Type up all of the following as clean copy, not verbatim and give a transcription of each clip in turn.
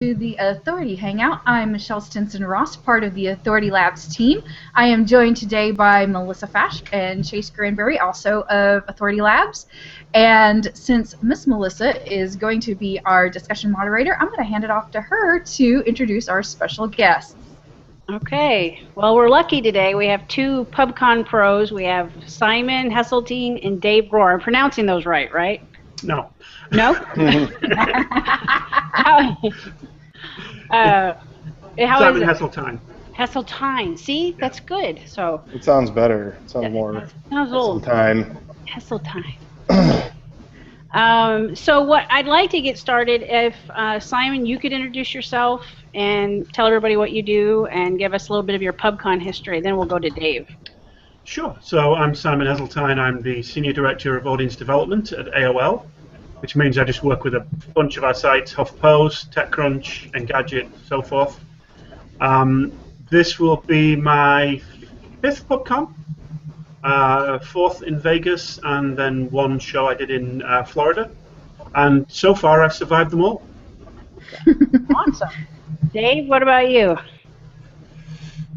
To the Authority Hangout. I'm Michelle Stinson Ross, part of the AuthorityLabs team. I am joined today by Melissa Fach and Chase Granberry, also of AuthorityLabs. And since Miss Melissa is going to be our discussion moderator, I'm going to hand it off to her to introduce our special guests. Okay, well, we're lucky today. We have two Pubcon pros. We have Simon Heseltine and Dave Rohrer. I'm pronouncing those right? No. No? How Simon is it? Heseltine. Heseltine. See, that's good. So it sounds better. It sounds more. Sounds old. Heseltine. So what I'd like to get started, if Simon, you could introduce yourself and tell everybody what you do and give us a little bit of your Pubcon history. Then we'll go to Dave. Sure. So I'm Simon Heseltine. I'm the Senior Director of Audience Development at AOL, which means I just work with a bunch of our sites, HuffPost, TechCrunch, Engadget, so forth. This will be my 5th Pubcon, 4th in Vegas, and then one show I did in Florida. And so far, I've survived them all. Awesome. Dave, what about you?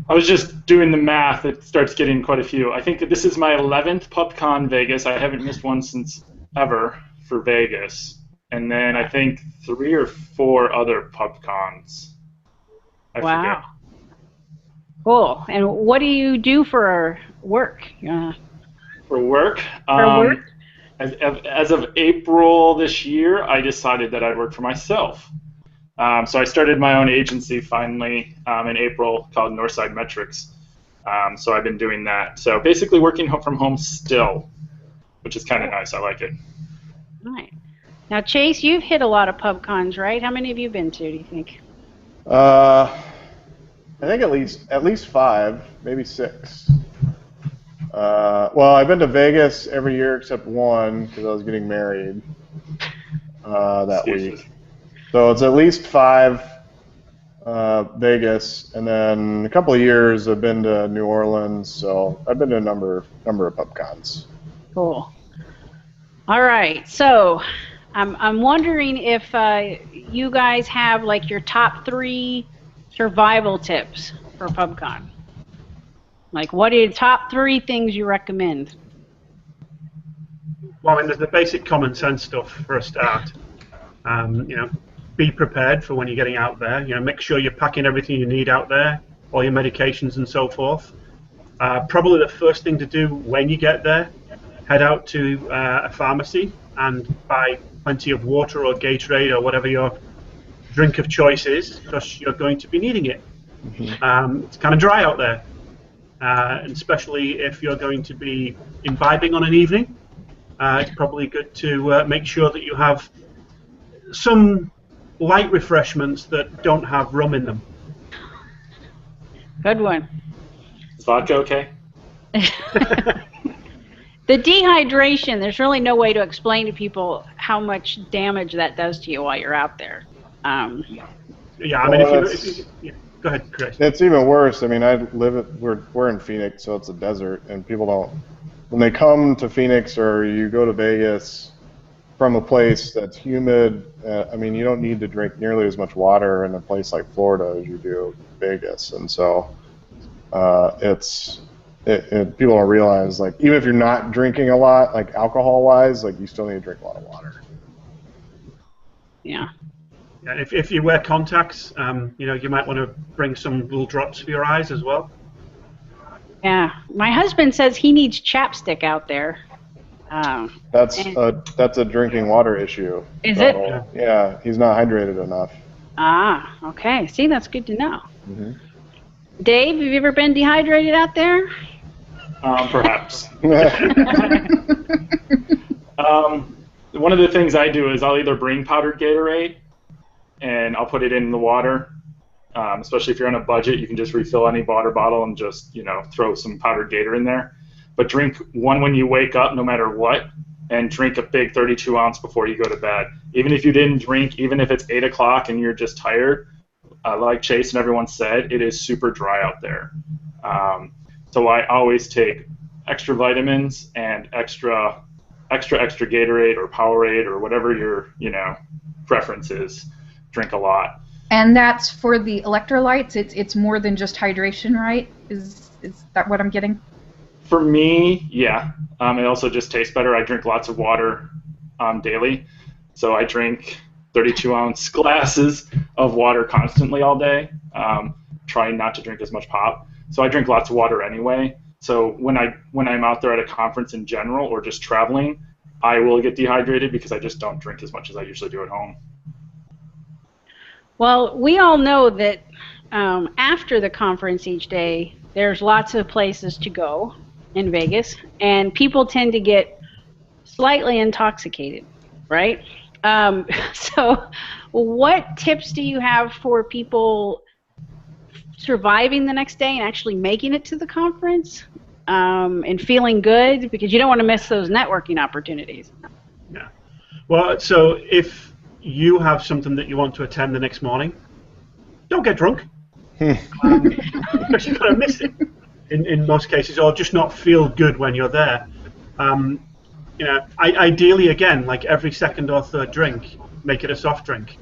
I was just doing the math. It starts getting quite a few. I think that this is my 11th Pubcon Vegas. I haven't missed one since ever for Vegas. And then I think 3 or 4 other Pubcons. I forget. Cool. And what do you do for work? For work? As of April this year, I decided that I'd work for myself. So I started my own agency finally in April called Northside Metrics. So I've been doing that. So basically working from home still, which is kind of nice. I like it. Right. Now, Chase, you've hit a lot of Pubcons, right? How many have you been to, do you think? I think at least 5, maybe 6. Well, I've been to Vegas every year except one because I was getting married that week. So it's at least 5 Vegas, and then a couple of years I've been to New Orleans. So I've been to a number of Pubcons. Cool. All right. So I'm wondering if you guys have like your top 3 survival tips for Pubcon. Like, what are the top 3 things you recommend? Well, I mean, there's the basic common sense stuff for a start. Be prepared for when you're getting out there. Make sure you're packing everything you need out there, all your medications and so forth. Probably the first thing to do when you get there, head out to a pharmacy and buy plenty of water or Gatorade or whatever your drink of choice is, because you're going to be needing it. It's kind of dry out there, and especially if you're going to be imbibing on an evening, it's probably good to make sure that you have some light refreshments that don't have rum in them. Good one. Is vodka okay? The dehydration, there's really no way to explain to people how much damage that does to you while you're out there. Yeah, I mean, go ahead, Chris. It's even worse. I mean, we're in Phoenix, so it's a desert, and people don't, when they come to Phoenix or you go to Vegas from a place that's humid, I mean, you don't need to drink nearly as much water in a place like Florida as you do Vegas, and so people don't realize, like, even if you're not drinking a lot, like alcohol-wise, like, you still need to drink a lot of water. Yeah. Yeah, if you wear contacts, you might want to bring some little drops for your eyes as well. Yeah, my husband says he needs chapstick out there. That's a drinking water issue. Is it? Yeah, he's not hydrated enough. Ah, okay. See, that's good to know. Mm-hmm. Dave, have you ever been dehydrated out there? Perhaps. One of the things I do is I'll either bring powdered Gatorade and I'll put it in the water. Especially if you're on a budget, you can just refill any water bottle and just throw some powdered Gator in there. But drink one when you wake up, no matter what, and drink a big 32-ounce before you go to bed. Even if you didn't drink, even if it's 8 o'clock and you're just tired, like Chase and everyone said, it is super dry out there. So I always take extra vitamins and extra Gatorade or Powerade or whatever your preference is. Drink a lot. And that's for the electrolytes. It's more than just hydration, right? Is that what I'm getting? For me, yeah. It also just tastes better. I drink lots of water daily, so I drink 32-ounce glasses of water constantly all day, trying not to drink as much pop. So I drink lots of water anyway. So when I'm out there at a conference in general or just traveling, I will get dehydrated because I just don't drink as much as I usually do at home. Well, we all know that after the conference each day, there's lots of places to go in Vegas, and people tend to get slightly intoxicated, right? So what tips do you have for people surviving the next day and actually making it to the conference and feeling good? Because you don't want to miss those networking opportunities. Yeah. Well, so if you have something that you want to attend the next morning, don't get drunk. Because you're going to miss it in most cases, or just not feel good when you're there. You know, ideally, again, like every second or third drink, make it a soft drink.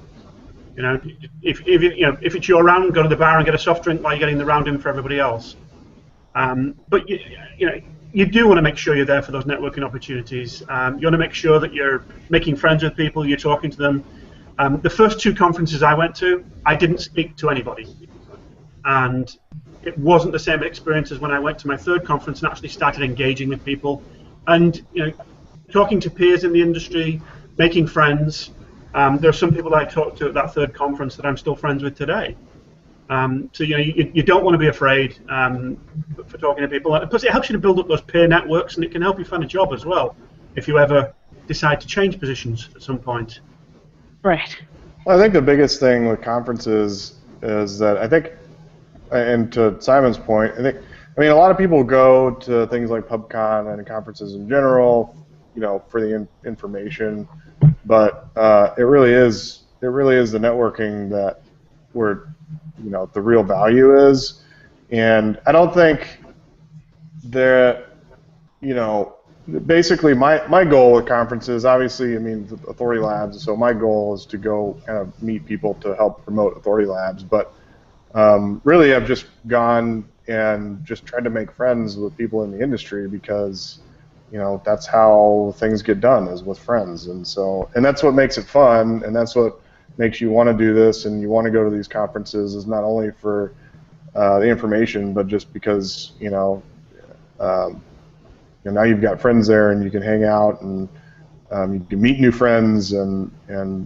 You know, if it's your round, go to the bar and get a soft drink while you're getting the round in for everybody else. But you do want to make sure you're there for those networking opportunities. You want to make sure that you're making friends with people, you're talking to them. The first two conferences I went to, I didn't speak to anybody, and it wasn't the same experience as when I went to my third conference and actually started engaging with people, and talking to peers in the industry, making friends. There are some people that I talked to at that third conference that I'm still friends with today. So you don't want to be afraid for talking to people. Plus, it helps you to build up those peer networks, and it can help you find a job as well if you ever decide to change positions at some point. Right. Well, I think the biggest thing with conferences is that I think, and to Simon's point, I mean, a lot of people go to things like Pubcon and conferences in general, for the information, but it really is the networking that where the real value is. And I don't think that basically my goal with conferences, obviously, I mean, AuthorityLabs, so my goal is to go kind of meet people to help promote AuthorityLabs, but really I've just gone and just tried to make friends with people in the industry because that's how things get done, is with friends. And that's what makes it fun, and that's what makes you want to do this and you want to go to these conferences, is not only for the information, but just because now you've got friends there and you can hang out and you can meet new friends, and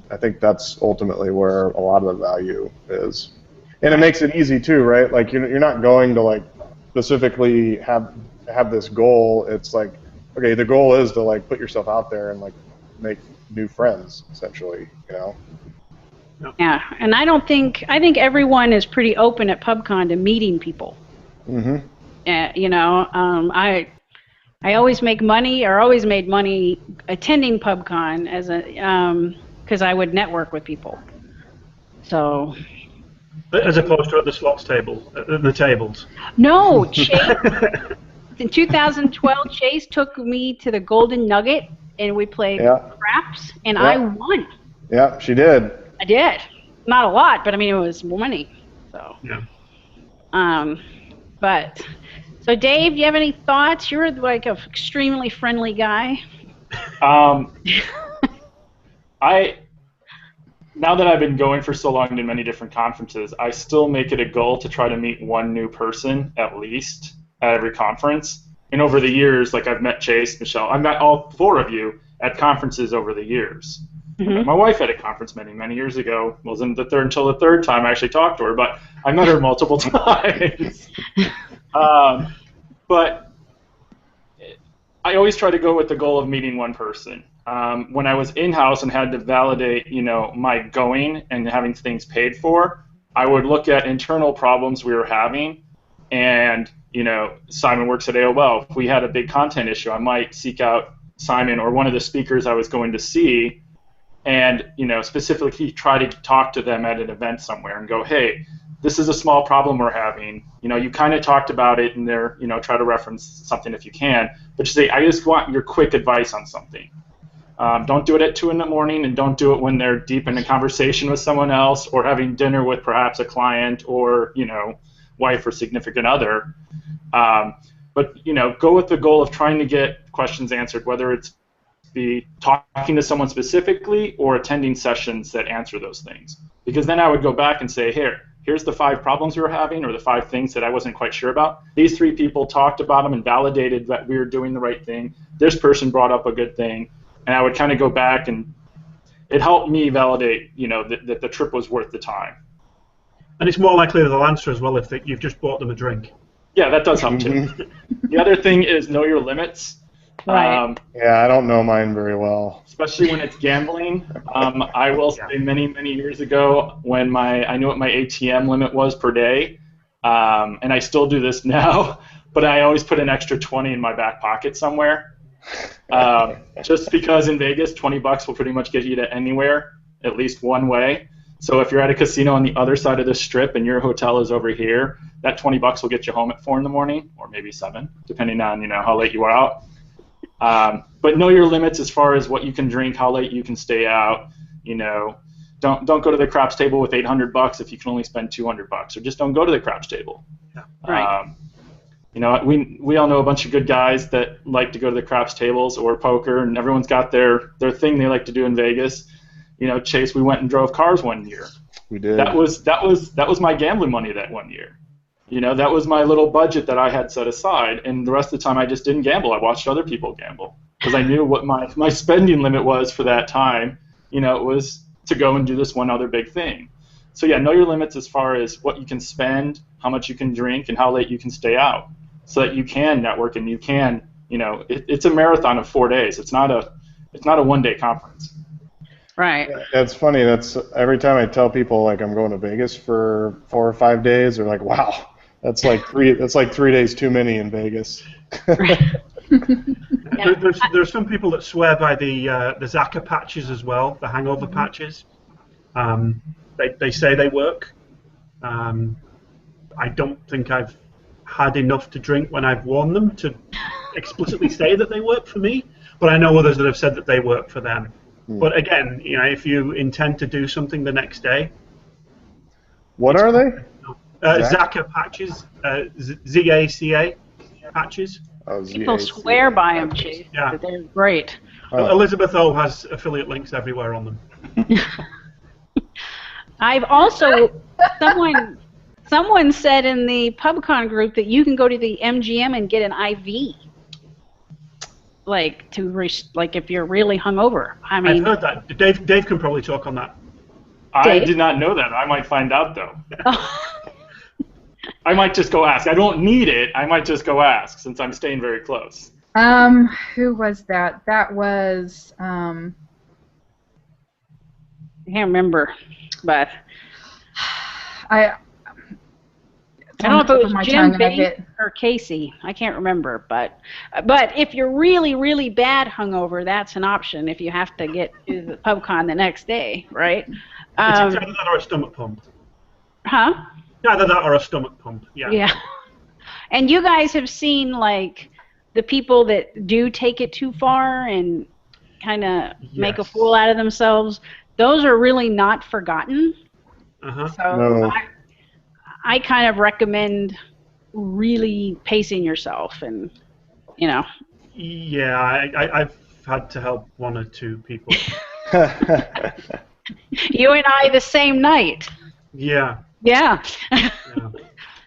I think that's ultimately where a lot of the value is. And it makes it easy too, right? Like you're not going to like specifically have this goal. It's like, okay, the goal is to like put yourself out there and like make new friends, essentially, Yeah, and I think everyone is pretty open at Pubcon to meeting people. Mm-hmm. I always make money, or always made money attending Pubcon because I would network with people. So. As opposed to at the slots table, at the tables. No, Chase. In 2012, Chase took me to the Golden Nugget, and we played craps, and I won. Yeah, she did. I did. Not a lot, but I mean, it was money. So. Yeah. But. So, Dave, do you have any thoughts? You're like an extremely friendly guy. Now that I've been going for so long to many different conferences, I still make it a goal to try to meet one new person at least at every conference. And over the years, like I've met Chase, Michelle, I've met all four of you at conferences over the years. Mm-hmm. I met my wife at a conference many years ago. It wasn't until the third time I actually talked to her, but I met her multiple times. But I always try to go with the goal of meeting one person. When I was in-house and had to validate, my going and having things paid for, I would look at internal problems we were having, and Simon works at AOL. If we had a big content issue, I might seek out Simon or one of the speakers I was going to see, and specifically try to talk to them at an event somewhere and go, hey, this is a small problem we're having. You kind of talked about it in there. Try to reference something if you can, but just say, I just want your quick advice on something. Don't do it at 2 in the morning, and don't do it when they're deep in a conversation with someone else or having dinner with perhaps a client or, wife or significant other. But, go with the goal of trying to get questions answered, whether it's be talking to someone specifically or attending sessions that answer those things. Because then I would go back and say, here's the 5 problems we were having, or the 5 things that I wasn't quite sure about. These 3 people talked about them and validated that we were doing the right thing. This person brought up a good thing. And I would kind of go back, and it helped me validate, that the trip was worth the time. And it's more likely they'll answer as well if you've just bought them a drink. Yeah, that does help too. The other thing is know your limits. Right. Yeah, I don't know mine very well. Especially when it's gambling. I will say many, many years ago when I knew what my ATM limit was per day, and I still do this now, but I always put an extra 20 in my back pocket somewhere. Just because in Vegas, $20 will pretty much get you to anywhere, at least one way. So if you're at a casino on the other side of the strip and your hotel is over here, that $20 will get you home at 4 in the morning, or maybe 7, depending on how late you are out. But know your limits as far as what you can drink, how late you can stay out. Don't go to the craps table with $800 if you can only spend $200, or just don't go to the craps table. Yeah. Right. We all know a bunch of good guys that like to go to the craps tables or poker, and everyone's got their thing they like to do in Vegas. Chase, we went and drove cars one year. We did. That was my gambling money that one year. That was my little budget that I had set aside, and the rest of the time I just didn't gamble. I watched other people gamble because I knew what my spending limit was for that time. It was to go and do this one other big thing. So yeah, know your limits as far as what you can spend, how much you can drink, and how late you can stay out, so that you can network and you can, it's a marathon of 4 days. It's not a one-day conference. Right. That's funny. That's every time I tell people like I'm going to Vegas for 4 or 5 days, they're like, "Wow, that's like 3 days too many in Vegas." Yeah. There's some people that swear by the Zaka patches as well, the hangover patches. They say they work. I don't think I've had enough to drink when I've worn them to explicitly say that they work for me, but I know others that have said that they work for them. But again, if you intend to do something the next day. What are they? Zaka patches, Z-A-C-A patches. Oh, People swear by them, Chase. Yeah. They're great. Elizabeth O has affiliate links everywhere on them. I've also someone said in the Pubcon group that you can go to the MGM and get an IV, like if you're really hungover. I mean, I've heard that. Dave can probably talk on that. I did not know that. I might find out though. I might just go ask. I don't need it. I might just go ask since I'm staying very close. Who was that? That was I can't remember, but I don't know if it was Jim Bates or Casey. I can't remember, but if you're really, really bad hungover, that's an option if you have to get to the Pubcon the next day, right? It's either that or a stomach pump. Huh? Either that or a stomach pump, yeah. Yeah. And you guys have seen, like, the people that do take it too far and kind of make a fool out of themselves. Those are really not forgotten. Uh-huh. So No. I kind of recommend really pacing yourself and, Yeah, I've had to help 1 or 2 people. You and I the same night. Yeah. Yeah. Yeah.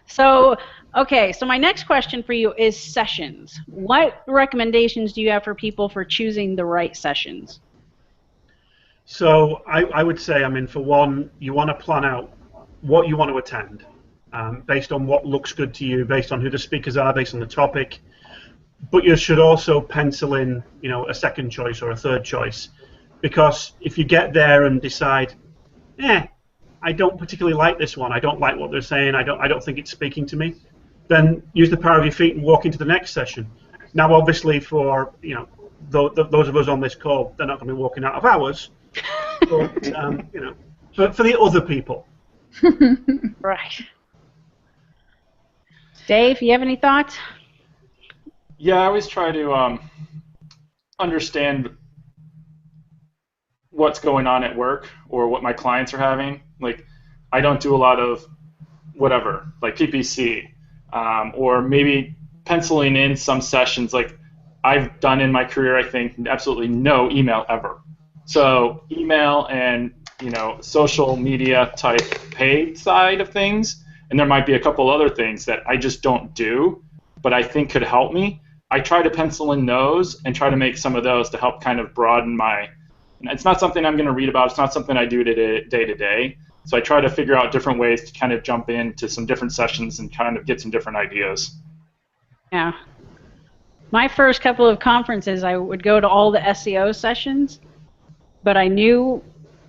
So, okay, so my next question for you is sessions. What recommendations do you have for people for choosing the right sessions? So I would say, for one, you want to plan out what you want to attend, based on what looks good to you, based on who the speakers are, based on the topic. But you should also pencil in, a second choice or a third choice, because if you get there and decide, I don't particularly like this one, I don't like what they're saying, I don't think it's speaking to me, then use the power of your feet and walk into the next session. Now, obviously, for those of us on this call, they're not going to be walking out of ours, but but for the other people. Right. Dave, you have any thoughts? Yeah, I always try to understand what's going on at work or what my clients are having. Like, I don't do a lot of whatever, like PPC, or maybe penciling in some sessions. Like, I've done in my career, I think, absolutely no email ever. So email and, you know, social media type paid side of things, and there might be a couple other things that I just don't do, but I think could help me. I try to pencil in those and try to make some of those to help kind of broaden my. It's not something I'm going to read about. It's not something I do day to day. So I try to figure out different ways to kind of jump into some different sessions and kind of get some different ideas. Yeah. My first couple of conferences, I would go to all the SEO sessions, but I knew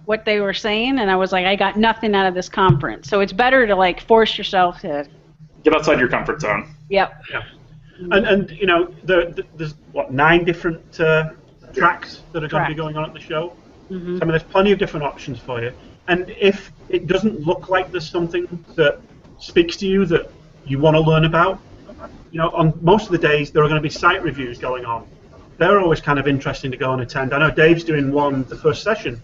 what they were saying, and I was like, I got nothing out of this conference. So it's better to like force yourself to get outside your comfort zone. Yep. Yeah. And you know, there's what, 9 different tracks that are going to be going on at the show. Mm-hmm. So, I mean, there's plenty of different options for you. And if it doesn't look like there's something that speaks to you that you want to learn about, you know, on most of the days there are going to be site reviews going on. They're always kind of interesting to go and attend. I know Dave's doing one the first session.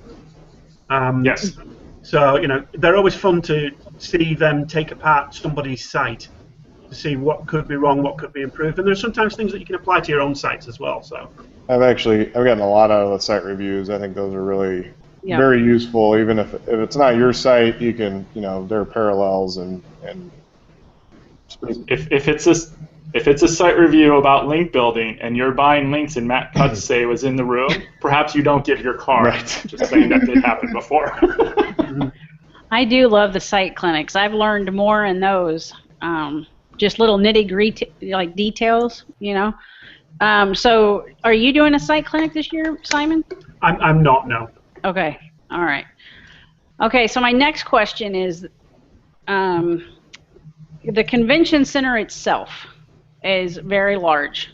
Yes. So, you know, they're always fun to see them take apart somebody's site to see what could be wrong, what could be improved. And there's sometimes things that you can apply to your own sites as well. So I've gotten a lot out of the site reviews. I think those are really very useful. Even if it's not your site, you can, you know, there are parallels and if it's a site review about link building and you're buying links and Matt Cutts say was in the room, perhaps you don't get your card. Right. Just saying that did happen before. I do love the site clinics. I've learned more in those. Just little nitty-gritty like details, you know. So, are you doing a site clinic this year, Simon? I'm not, no. Okay. All right. Okay. So my next question is, the convention center itself is very large.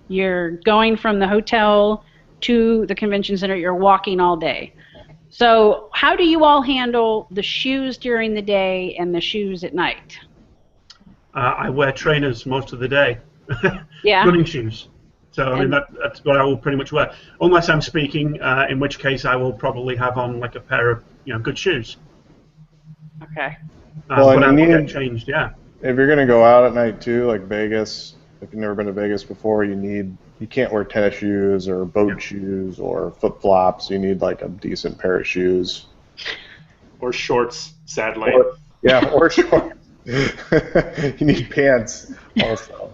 You're going from the hotel to the convention center. You're walking all day. So how do you all handle the shoes during the day and the shoes at night? I wear trainers most of the day. Yeah. Running shoes. So I mean that's what I will pretty much wear, unless I'm speaking, in which case I will probably have on like a pair of, you know, good shoes. Okay. But I will get changed, yeah. If you're gonna go out at night too, like Vegas, if you've never been to Vegas before, you can't wear tennis shoes or boat shoes or flip flops. You need like a decent pair of shoes. Or shorts, sadly. Or shorts. You need pants also.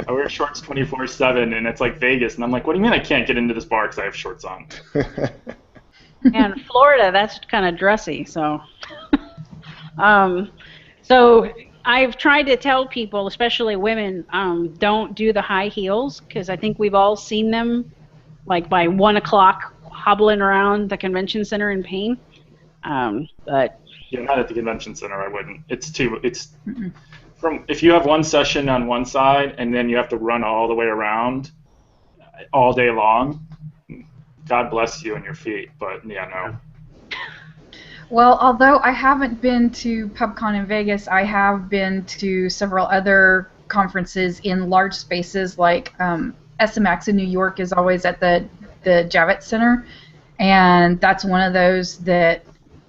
I wear shorts 24/7, and it's like Vegas, and I'm like, what do you mean I can't get into this bar because I have shorts on? And Florida, that's kind of dressy, so. So I've tried to tell people, especially women, don't do the high heels, because I think we've all seen them, like by 1 o'clock, hobbling around the convention center in pain. But yeah, not at the convention center. I wouldn't. If you have one session on one side and then you have to run all the way around all day long, God bless you and your feet. But yeah, no. Well, although I haven't been to Pubcon in Vegas, I have been to several other conferences in large spaces, like SMX in New York is always at the Javits Center, and that's one of those that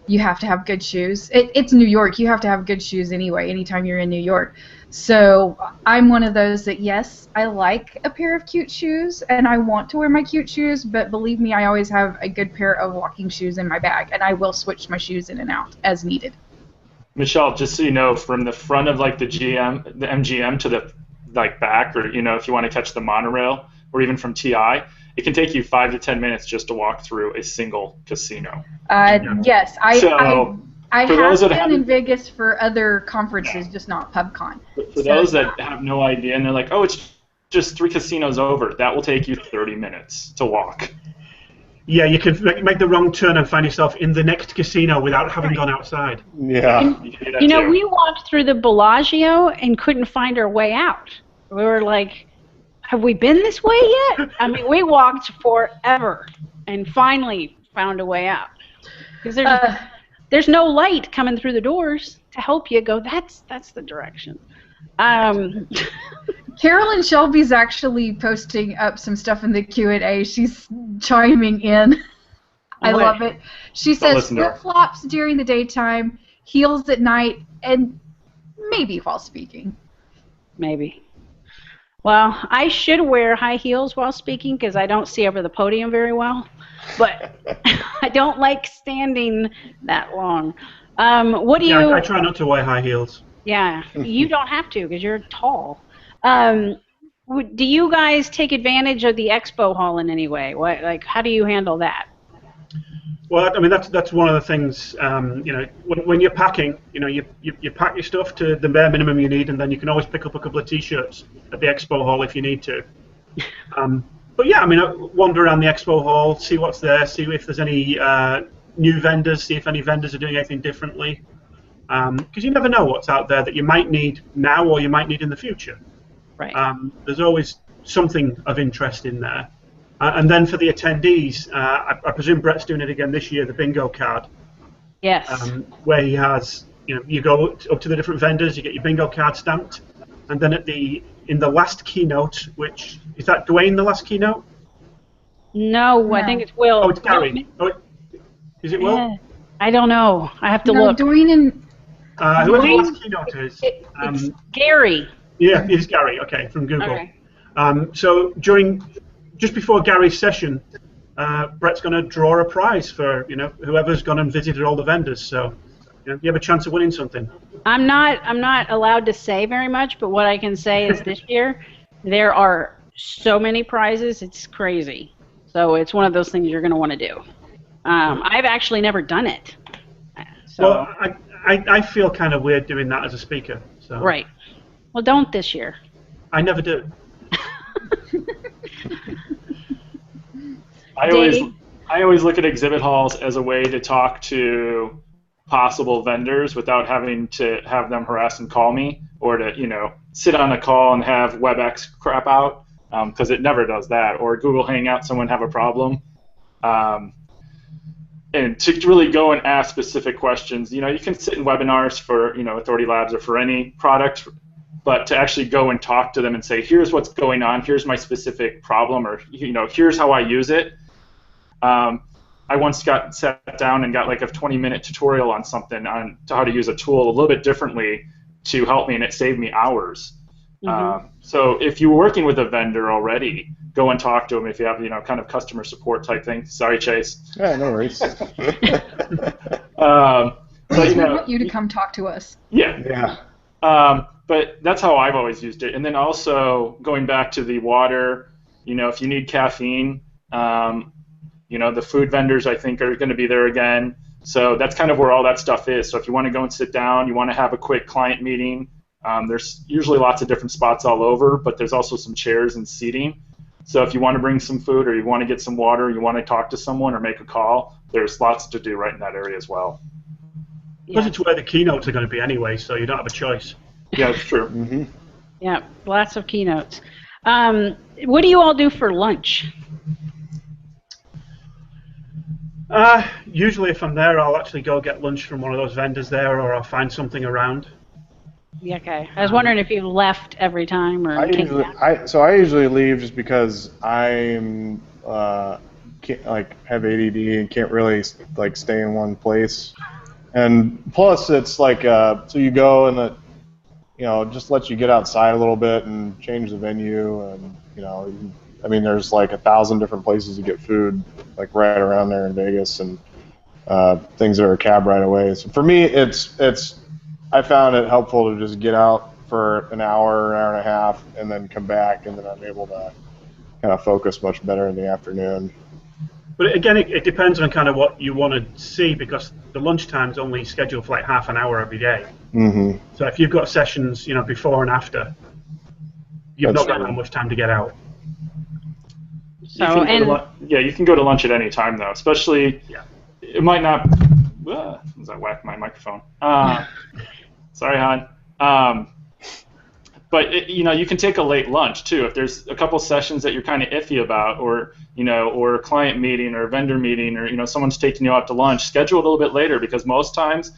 you have to have good shoes. It's New York. You have to have good shoes anyway, anytime you're in New York. So I'm one of those that, yes, I like a pair of cute shoes, and I want to wear my cute shoes, but believe me, I always have a good pair of walking shoes in my bag, and I will switch my shoes in and out as needed. Michelle, just so you know, from the front of like the MGM to the like back, or you know, if you want to catch the monorail, or even from TI, it can take you 5 to 10 minutes just to walk through a single casino. Yes, I have been in Vegas for other conferences, just not Pubcon. For those that have no idea, and they're like, oh, it's just 3 casinos over, that will take you 30 minutes to walk. Yeah, you can make the wrong turn and find yourself in the next casino without having gone outside. Yeah. You know, we walked through the Bellagio and couldn't find our way out. We were like, have we been this way yet? I mean, we walked forever and finally found a way out. Because there's no light coming through the doors to help you go, that's the direction. Carolyn Shelby's actually posting up some stuff in the Q&A. She's chiming in. I What? love it. She Don't says listen to her. flip-flops during the daytime, heels at night, and maybe while speaking. Maybe. Well, I should wear high heels while speaking because I don't see over the podium very well. But I don't like standing that long. What do Yeah, you? I try not to wear high heels. Yeah, you don't have to because you're tall. Do you guys take advantage of the expo hall in any way? What, like, how do you handle that? Well, I mean that's one of the things. You know, when you're packing, you know, you pack your stuff to the bare minimum you need, and then you can always pick up a couple of T-shirts at the expo hall if you need to. But yeah, I mean, wander around the expo hall, see what's there, see if there's any new vendors, see if any vendors are doing anything differently, because you never know what's out there that you might need now or you might need in the future. Right. There's always something of interest in there. And then for the attendees, I presume Brett's doing it again this year, the bingo card. Yes. Where he has, you know, you go up to the different vendors, you get your bingo card stamped, and then in the last keynote, which is that Dwayne, the last keynote? No, I think it's Will. Oh, it's Gary. Is it Will? I don't know. I have to No, look. Dwayne and Whoever the last keynote is. It's Gary. Yeah, it's Gary. Okay, from Google. Okay. So just before Gary's session, Brett's going to draw a prize for whoever's gone and visited all the vendors. So you have a chance of winning something. I'm not allowed to say very much, but what I can say is this year there are so many prizes, it's crazy. So it's one of those things you're going to want to do. I've actually never done it. So. Well, I feel kind of weird doing that as a speaker. So. Right. Well, don't this year. I never do. I always look at exhibit halls as a way to talk to possible vendors without having to have them harass and call me, or to sit on a call and have WebEx crap out, because it never does that, or Google Hangout, someone have a problem. And to really go and ask specific questions, you can sit in webinars for Authority Labs or for any product, but to actually go and talk to them and say, here's what's going on, here's my specific problem, or here's how I use it. I once sat down and got like a 20-minute tutorial on something on how to use a tool a little bit differently to help me, and it saved me hours. Mm-hmm. So if you're working with a vendor already, go and talk to them if you have kind of customer support type thing. Sorry, Chase. Yeah, no worries. But we want you to come talk to us. Yeah. But that's how I've always used it. And then also going back to the water, if you need caffeine, the food vendors I think are going to be there again. So that's kind of where all that stuff is. So if you want to go and sit down, you want to have a quick client meeting, there's usually lots of different spots all over, but there's also some chairs and seating. So if you want to bring some food, or you want to get some water, or you want to talk to someone or make a call, there's lots to do right in that area as well. Because it's where the keynotes are going to be anyway, so you don't have a choice. Yeah, that's true. Mm-hmm. Yeah, lots of keynotes. What do you all do for lunch? Usually if I'm there, I'll actually go get lunch from one of those vendors there, or I'll find something around. Yeah, okay. I was wondering if you left every time or I usually leave just because I'm have ADD and can't really stay in one place, and plus it's so you go and it just lets you get outside a little bit and change the venue, and there's 1,000 different places to get food right around there in Vegas, and things that are a cab right away. So for me, I found it helpful to just get out for an hour and a half, and then come back, and then I'm able to kind of focus much better in the afternoon. But again, it depends on kind of what you want to see, because the lunchtime's only scheduled for half an hour every day. Mm-hmm. So if you've got sessions, before and after, you've not got that much time to get out. So, you can go to lunch at any time though, especially it might not. As I whack my microphone. Sorry, hon. But you can take a late lunch too if there's a couple sessions that you're kind of iffy about, or or a client meeting or a vendor meeting, or someone's taking you out to lunch. Schedule a little bit later, because most times,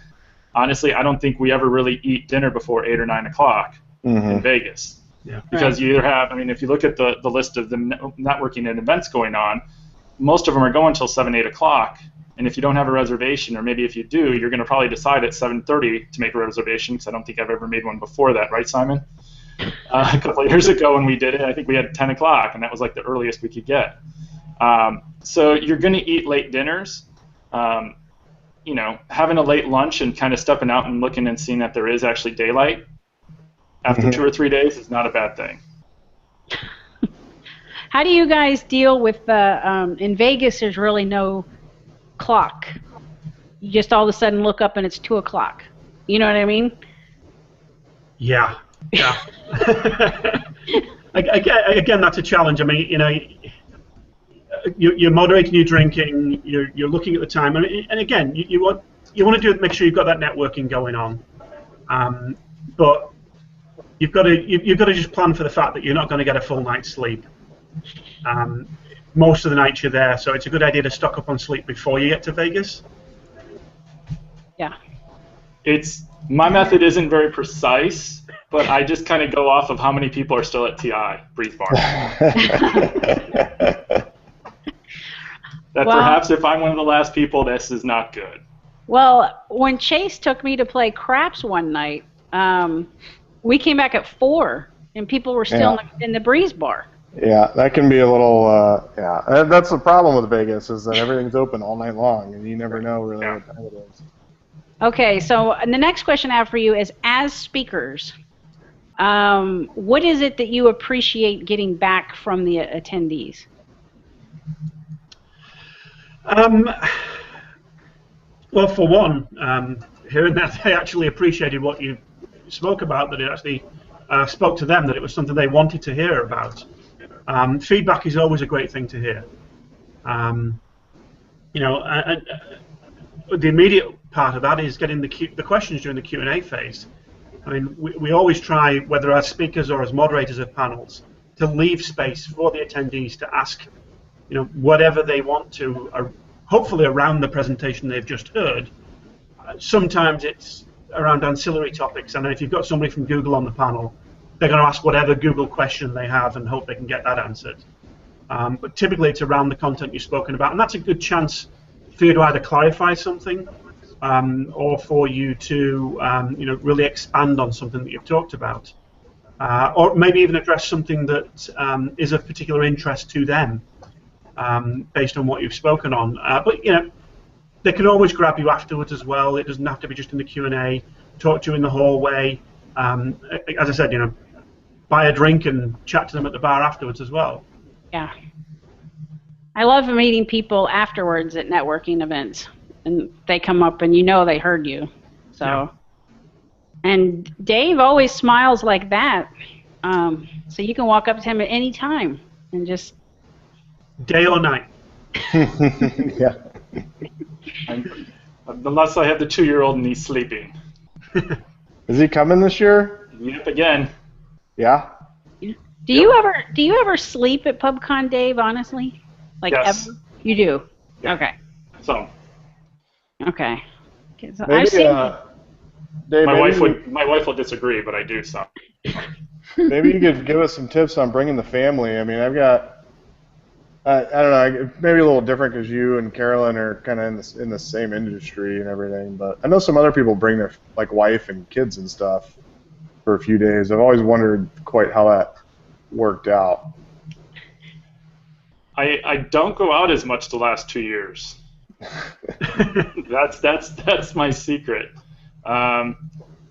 honestly, I don't think we ever really eat dinner before 8 or 9 o'clock in Vegas. Yeah. Because you either have, if you look at the list of the networking and events going on, most of them are going till 7, 8 o'clock. And if you don't have a reservation, or maybe if you do, you're going to probably decide at 7:30 to make a reservation, because I don't think I've ever made one before that, right, Simon? A couple of years ago when we did it, I think we had 10 o'clock, and that was like the earliest we could get. So you're going to eat late dinners. You know, having a late lunch and kind of stepping out and looking and seeing that there is actually daylight after 2 or 3 days is not a bad thing. How do you guys deal with the, in Vegas there's really no clock. You just all of a sudden look up and it's 2 o'clock. You know what I mean? Yeah. Again, that's a challenge. I mean, you know, you're moderating your drinking. You're looking at the time, and again, you want to make sure you've got that networking going on. But you've got to just plan for the fact that you're not going to get a full night's sleep. Most of the nights you're there, so it's a good idea to stock up on sleep before you get to Vegas. Yeah. My method isn't very precise, but I just kind of go off of how many people are still at TI, Breeze Bar. That perhaps if I'm one of the last people, this is not good. Well, when Chase took me to play craps one night, we came back at 4, and people were still in the Breeze Bar. Yeah, that can be a little, that's the problem with Vegas, is that everything's open all night long, and you never know really what time it is. Okay, so the next question I have for you is, as speakers, what is it that you appreciate getting back from the attendees? Well, for one, hearing that they actually appreciated what you spoke about, that it actually spoke to them, that it was something they wanted to hear about. Feedback is always a great thing to hear. You know, and the immediate part of that is getting the questions during the Q&A phase. I mean, we always try, whether as speakers or as moderators of panels, to leave space for the attendees to ask, you know, whatever they want to, hopefully around the presentation they've just heard. Sometimes it's around ancillary topics, and if you've got somebody from Google on the panel, they're going to ask whatever Google question they have and hope they can get that answered. But typically it's around the content you've spoken about, and that's a good chance for you to either clarify something or for you to you know, really expand on something that you've talked about, or maybe even address something that is of particular interest to them based on what you've spoken on. But you know, they can always grab you afterwards as well. It doesn't have to be just in the Q&A. Talk to you in the hallway. As I said, you know, buy a drink and chat to them at the bar afterwards as well. Yeah. I love meeting people afterwards at networking events, and they come up and you know they heard you. So, yeah. And Dave always smiles like that, so you can walk up to him at any time and just... Day or night. Yeah. Unless I have the 2-year-old and he's sleeping. Is he coming this year? Yep, again. Yeah. Do you ever sleep at Pubcon, Dave? Honestly, like yes. Ever? You do. Yeah. Okay. So. Okay. So maybe, Dave, my wife will disagree, but I do so. Maybe you could give us some tips on bringing the family. I mean, I've got, I don't know, maybe a little different because you and Carolyn are kind of in the same industry and everything. But I know some other people bring their wife and kids and stuff for a few days. I've always wondered quite how that worked out. I don't go out as much the last 2 years. That's my secret.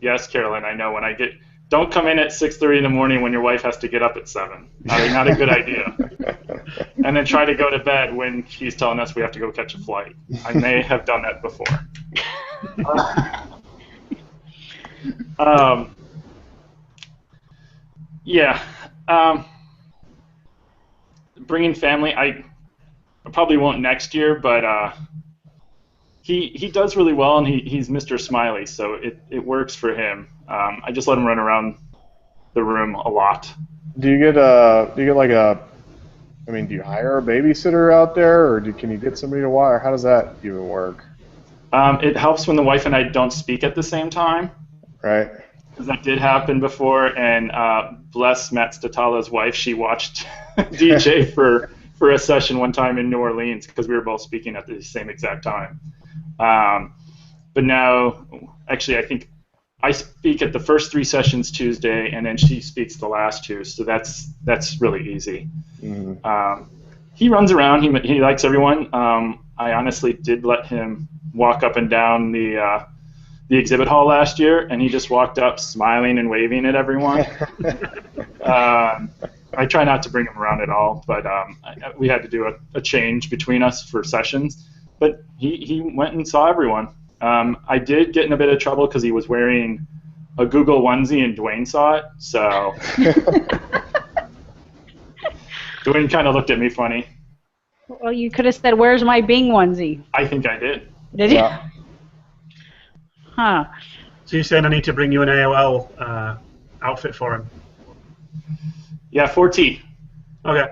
Yes, Carolyn, I know. When I get, don't come in at 6:30 in the morning when your wife has to get up at 7. Not a good idea. And then try to go to bed when she's telling us we have to go catch a flight. I may have done that before. Yeah. Bringing family, I probably won't next year, but he does really well, and he's Mr. Smiley, so it works for him. I just let him run around the room a lot. Do you get like a, I mean, do you hire a babysitter out there, or can you get somebody to watch, or how does that even work? It helps when the wife and I don't speak at the same time. Right. Because that did happen before, and bless Matt Statala's wife, she watched DJ for for a session one time in New Orleans because we were both speaking at the same exact time. But now, actually, I think I speak at the first 3 sessions Tuesday, and then she speaks the last 2, so that's really easy. Mm-hmm. He runs around. He likes everyone. I honestly did let him walk up and down the exhibit hall last year, and he just walked up smiling and waving at everyone. I try not to bring him around at all, but we had to do a change between us for sessions. But he went and saw everyone. I did get in a bit of trouble because he was wearing a Google onesie, and Dwayne saw it, so Dwayne kind of looked at me funny. Well, you could have said, "Where's my Bing onesie?" I think I did. Did you? Yeah. Huh. So you're saying I need to bring you an AOL outfit for him? Yeah, 4T. Okay.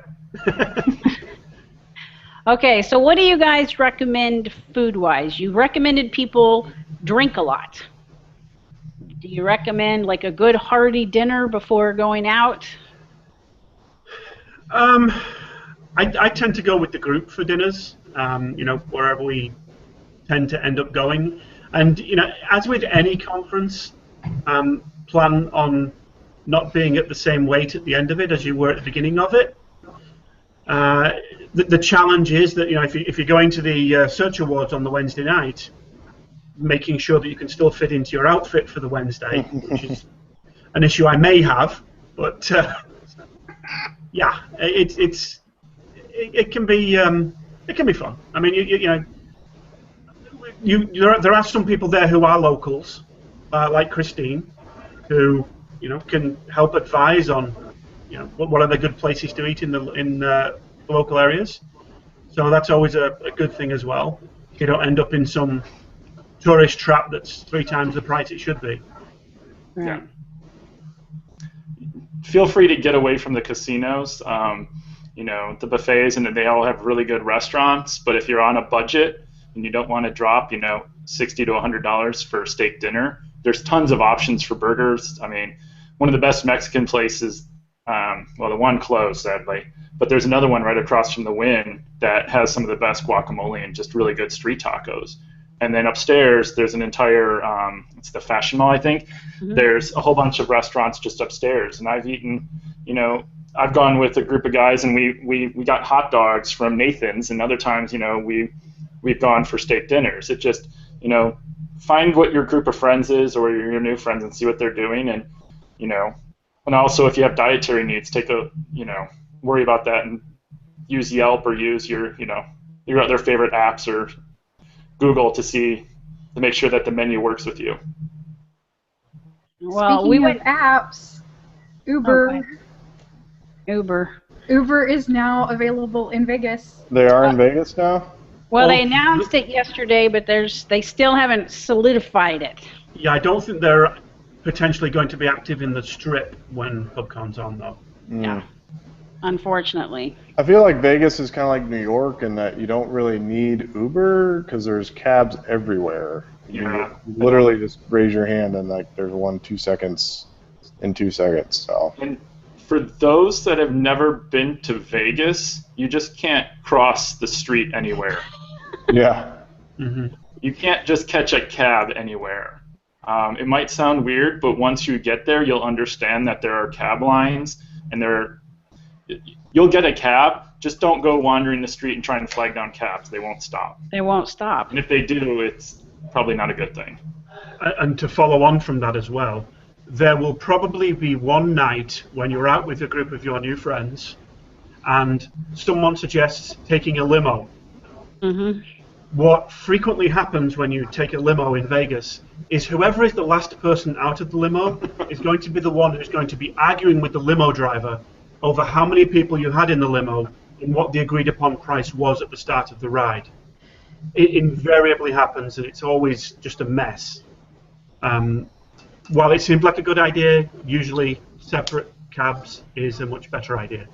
Okay, so what do you guys recommend food-wise? You recommended people drink a lot. Do you recommend like a good hearty dinner before going out? I tend to go with the group for dinners, wherever we tend to end up going. And, as with any conference, plan on not being at the same weight at the end of it as you were at the beginning of it. The challenge is that, if you're going to the Search Awards on the Wednesday night, making sure that you can still fit into your outfit for the Wednesday, which is an issue I may have, but yeah, it can be fun. I mean, there are some people there who are locals, like Christine, who can help advise on what are the good places to eat in the local areas. So that's always a good thing as well. You don't end up in some tourist trap that's 3 times the price it should be. Yeah. Feel free to get away from the casinos. The buffets, and they all have really good restaurants. But if you're on a budget and you don't want to drop, $60 to $100 for a steak dinner, there's tons of options for burgers. I mean, one of the best Mexican places, the one closed, sadly, but there's another one right across from the Wynn that has some of the best guacamole and just really good street tacos. And then upstairs, there's an entire, it's the Fashion Mall, I think. Mm-hmm. There's a whole bunch of restaurants just upstairs. And I've eaten, I've gone with a group of guys, and we got hot dogs from Nathan's, and other times, we've gone for steak dinners. It just, find what your group of friends is or your new friends and see what they're doing. And, and also if you have dietary needs, worry about that and use Yelp or use your other favorite apps or Google to make sure that the menu works with you. Well, Speaking of apps, Uber. Okay. Uber is now available in Vegas. They are in Vegas now? Well, they announced it yesterday, but they still haven't solidified it. Yeah, I don't think they're potentially going to be active in the Strip when Pubcon's on, though. Yeah, unfortunately. I feel like Vegas is kind of like New York in that you don't really need Uber because there's cabs everywhere. Yeah. You literally just raise your hand and there's 2 seconds in 2 seconds. So. And for those that have never been to Vegas, you just can't cross the street anywhere. Yeah. Mm-hmm. You can't just catch a cab anywhere. It might sound weird, but once you get there, you'll understand that there are cab lines, and you'll get a cab. Just don't go wandering the street and trying to flag down cabs. They won't stop. They won't stop. And if they do, it's probably not a good thing. And to follow on from that as well, there will probably be one night when you're out with a group of your new friends and someone suggests taking a limo. Mm-hmm. What frequently happens when you take a limo in Vegas is whoever is the last person out of the limo is going to be the one who's going to be arguing with the limo driver over how many people you had in the limo and what the agreed upon price was at the start of the ride. It invariably happens, and it's always just a mess. While it seems like a good idea, usually separate cabs is a much better idea.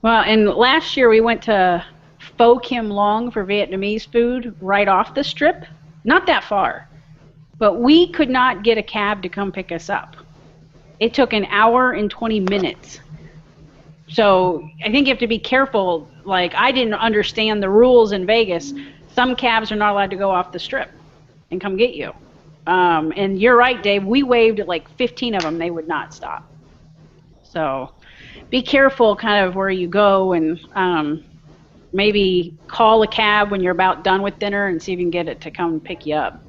Well, and last year we went to Pho Kim Long for Vietnamese food right off the Strip. Not that far. But we could not get a cab to come pick us up. It took an hour and 20 minutes So I think you have to be careful. Like, I didn't understand the rules in Vegas. Some cabs are not allowed to go off the strip and come get you. And you're right, Dave. We waved at like 15 of them. They would not stop. So be careful kind of where you go, and maybe call a cab when you're about done with dinner and see if you can get it to come pick you up.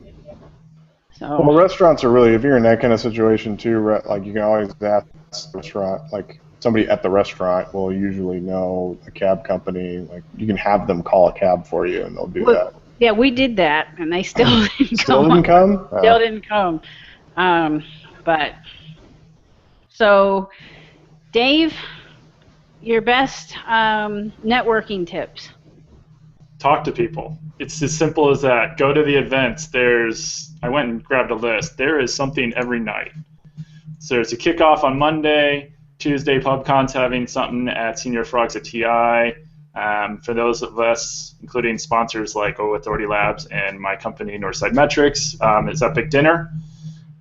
So. Well, restaurants are really, if you're in that kind of situation too, like you can always ask the restaurant, like somebody at the restaurant will usually know a cab company. Like you can have them call a cab for you, and they'll do that. Yeah, we did that, and they still didn't come. Still didn't come? Still didn't come. But so, Dave, your best networking tips. Talk to people. It's as simple as that. Go to the events. I went and grabbed a list. There is something every night. So there's a kickoff on Monday. Tuesday, Pubcon's having something at Senior Frogs at TI. For those of us, including sponsors like AuthorityLabs and my company, Northside Metrics, it's Epic Dinner.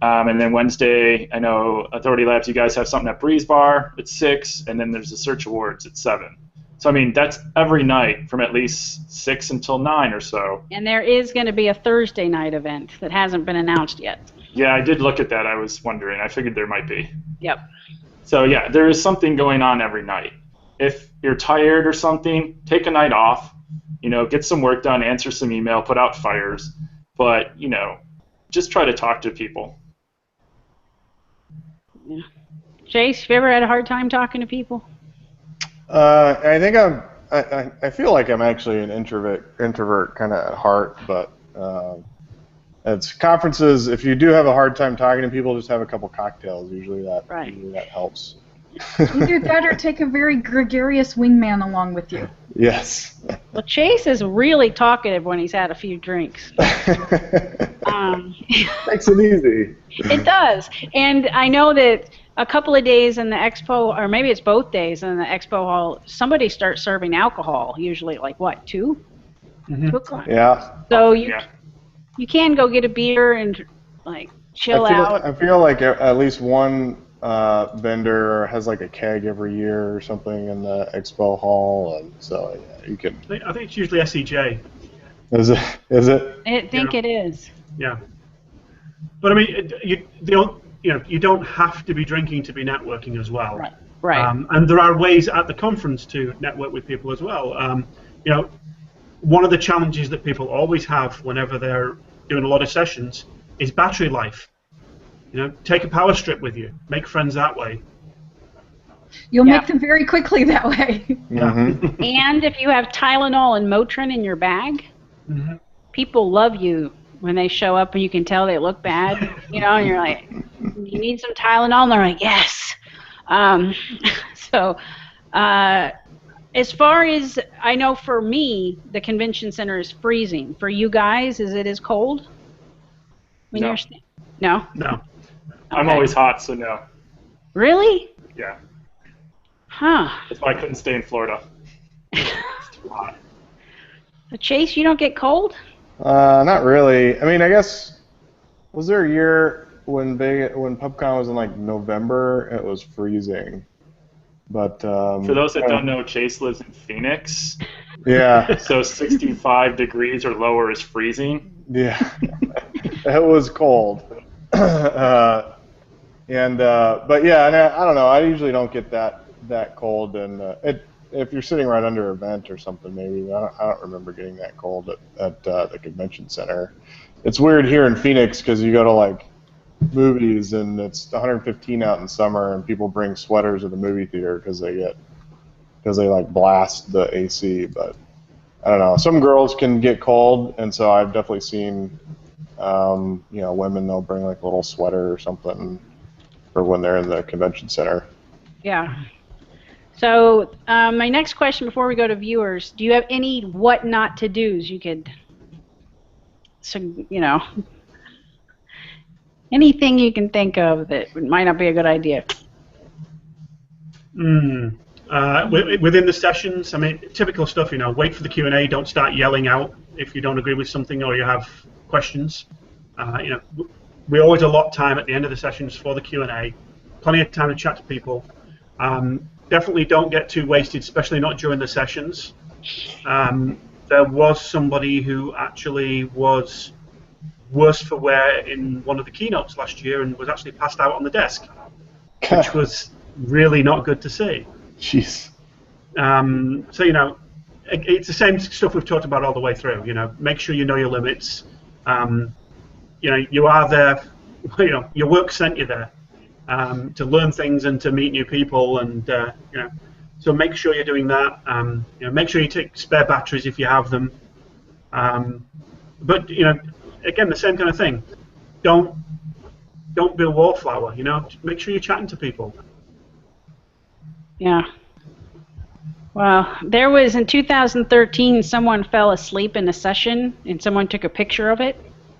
And then Wednesday, I know AuthorityLabs, you guys have something at Breeze Bar at 6, and then there's the Search Awards at 7. So, I mean, that's every night from at least 6 until 9 or so. And there is going to be a Thursday night event that hasn't been announced yet. Yeah, I did look at that. I was wondering. I figured there might be. Yep. So, yeah, there is something going on every night. If you're tired or something, take a night off. You know, get some work done, answer some email, put out fires. But, you know, just try to talk to people. Yeah. Chase, have you ever had a hard time talking to people? I think I feel like I'm actually an introvert kind of at heart, but at conferences, if you do have a hard time talking to people, just have a couple cocktails. Usually that helps. Either that or take a very gregarious wingman along with you. Yes. Well, Chase is really talkative when he's had a few drinks. Makes it easy. It does. And I know that a couple of days in the expo, or maybe it's both days in the expo hall, somebody starts serving alcohol, usually like what, 2? Mm-hmm. 2 o'clock? Yeah. So you can go get a beer and like chill out. I feel like at least one vendor has like a keg every year or something in the expo hall, and so yeah, you can. I think it's usually SEJ. Is it? I think it is. Yeah. But I mean, you don't have to be drinking to be networking as well. Right. Right. And there are ways at the conference to network with people as well. One of the challenges that people always have whenever they're doing a lot of sessions is battery life. Take a power strip with you. Make friends that way. You'll make them very quickly that way. Mm-hmm. And if you have Tylenol and Motrin in your bag, mm-hmm. people love you when they show up and you can tell they look bad, and you're like, you need some Tylenol? And they're like, yes. As far as I know, for me, the convention center is freezing. For you guys, is it as cold? No. No? No. I'm always hot, so no. Really? Yeah. Huh. That's why I couldn't stay in Florida. It's too hot. So Chase, you don't get cold? Not really. I mean, I guess, was there a year when Pubcon was in like November? It was freezing. But for those that don't know, Chase lives in Phoenix. Yeah. So 65 degrees or lower is freezing. Yeah. It was cold. But yeah, and I don't know. I usually don't get that cold, and if you're sitting right under a vent or something, maybe I don't remember getting that cold at the convention center. It's weird here in Phoenix because you go to like movies and it's 115 out in summer, and people bring sweaters to the movie theater because they like blast the AC. But I don't know. Some girls can get cold, and so I've definitely seen women, they'll bring like a little sweater or something for when they're in the convention center. Yeah. So my next question before we go to viewers, do you have any what not to do's you could, anything you can think of that might not be a good idea? Within the sessions, I mean, typical stuff, wait for the Q&A, don't start yelling out if you don't agree with something or you have questions. We always allot time at the end of the sessions for the Q&A, plenty of time to chat to people. definitely don't get too wasted, especially not during the sessions. There was somebody who actually was worse for wear in one of the keynotes last year and was actually passed out on the desk, which was really not good to see. Jeez. So, you know, it's the same stuff we've talked about all the way through. You know, make sure you know your limits. You know, you are there, you know, your work sent you there to learn things and to meet new people, and you know, so make sure you're doing that. You know, make sure you take spare batteries if you have them. But you know, again, the same kind of thing. Don't be a wallflower. You know, make sure you're chatting to people. Yeah. Well, there was in 2013, someone fell asleep in a session, and someone took a picture of it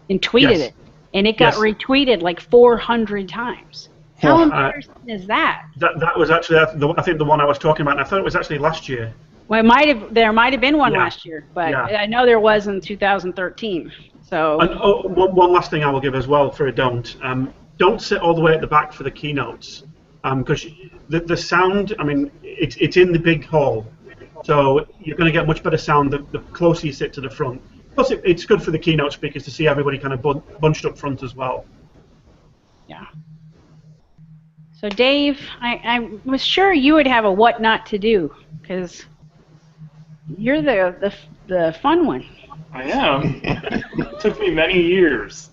and tweeted it, and it got retweeted like 400 times. How embarrassing is that? That was actually, I think, the one I was talking about, and I thought it was actually last year. Well, there might have been one last year, but I know there was in 2013. So. And one last thing I will give as well for a don't. Don't sit all the way at the back for the keynotes, because the sound, I mean, it's in the big hall, so you're going to get much better sound the closer you sit to the front. Plus, it's good for the keynote speakers to see everybody kind of bunched up front as well. Yeah. So Dave, I was sure you would have a what not to do, because you're the fun one. I am. It took me many years.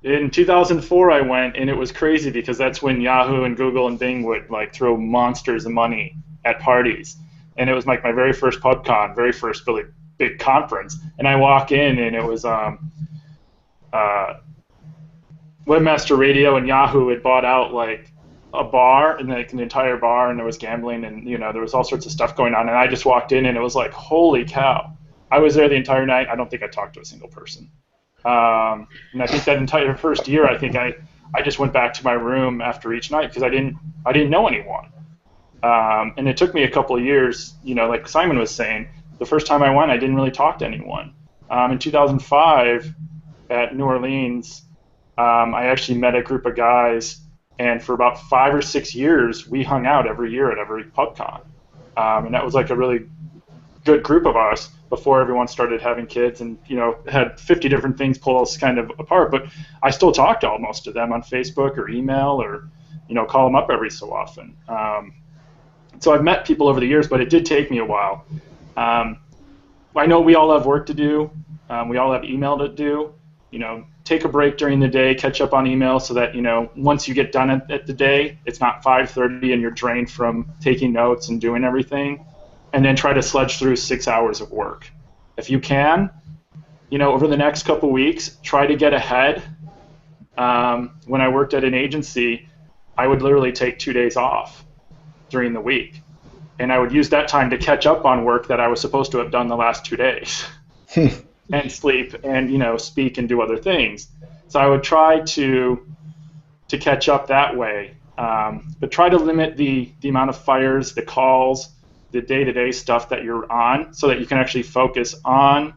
In 2004 I went, and it was crazy because that's when Yahoo and Google and Bing would like throw monsters of money at parties. And it was like my very first Pubcon, very first really big conference. And I walk in, and it was Webmaster Radio and Yahoo had bought out like a bar, and like an entire bar, and there was gambling, and you know, there was all sorts of stuff going on. And I just walked in, and it was like, holy cow. I was there the entire night. I don't think I talked to a single person. And I think that entire first year, I think I just went back to my room after each night because I didn't know anyone. And it took me a couple of years, you know, like Simon was saying, the first time I went, I didn't really talk to anyone. In 2005 at New Orleans, I actually met a group of guys, and for about 5 or 6 years, we hung out every year at every Pubcon. And that was like a really good group of us before everyone started having kids and, you know, had 50 different things pull us kind of apart. But I still talk to most of them on Facebook or email or, you know, call them up every so often. So I've met people over the years, but it did take me a while. I know we all have work to do. We all have email to do. You know, take a break during the day, catch up on email so that, you know, once you get done at the day, it's not 5:30 and you're drained from taking notes and doing everything. And then try to sledge through 6 hours of work. If you can, you know, over the next couple weeks, try to get ahead. When I worked at an agency, I would literally take 2 days off during the week. And I would use that time to catch up on work that I was supposed to have done the last 2 days. And sleep and, you know, speak and do other things. So I would try to catch up that way. But try to limit the amount of fires, the calls, the day-to-day stuff that you're on so that you can actually focus on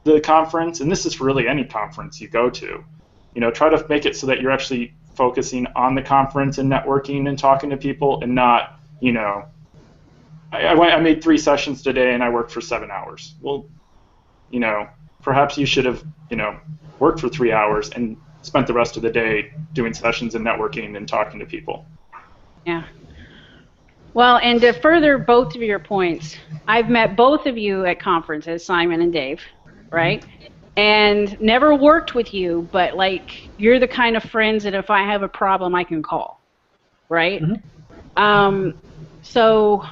the conference. And this is for really any conference you go to. You know, try to make it so that you're actually focusing on the conference and networking and talking to people and not, you know, I made 3 sessions today and I worked for 7 hours. Well, you know, perhaps you should have, you know, worked for 3 hours and spent the rest of the day doing sessions and networking and talking to people. Yeah. Well, and to further both of your points, I've met both of you at conferences, Simon and Dave, right? And never worked with you, but like you're the kind of friends that if I have a problem, I can call, right? Mm-hmm. So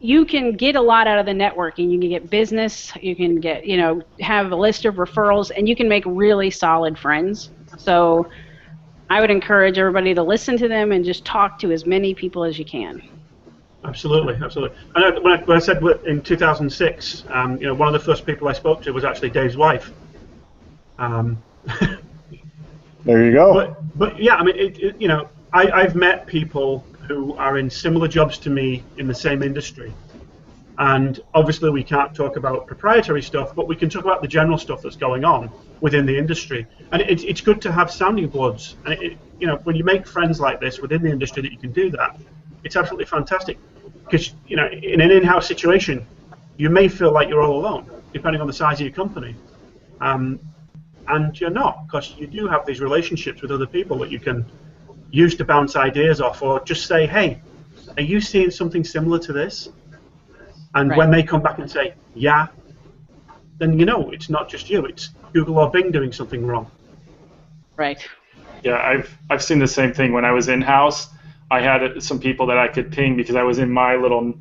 you can get a lot out of the networking. You can get business, you can get, you know, have a list of referrals, and you can make really solid friends. So I would encourage everybody to listen to them and just talk to as many people as you can. Absolutely, absolutely. And when I said in 2006, you know, one of the first people I spoke to was actually Dave's wife. There you go. But yeah, I mean, you know, I've met people who are in similar jobs to me in the same industry, and obviously we can't talk about proprietary stuff, but we can talk about the general stuff that's going on within the industry. And it's good to have sounding boards. And you know, when you make friends like this within the industry, that you can do that. It's absolutely fantastic. Because in an in-house situation, you may feel like you're all alone, depending on the size of your company. And you're not, because you do have these relationships with other people that you can use to bounce ideas off, or just say, hey, are you seeing something similar to this? And when they come back and say, yeah, then it's not just you, it's Google or Bing doing something wrong. Right. Yeah, I've seen the same thing. When I was in-house, I had some people that I could ping because I was in my little,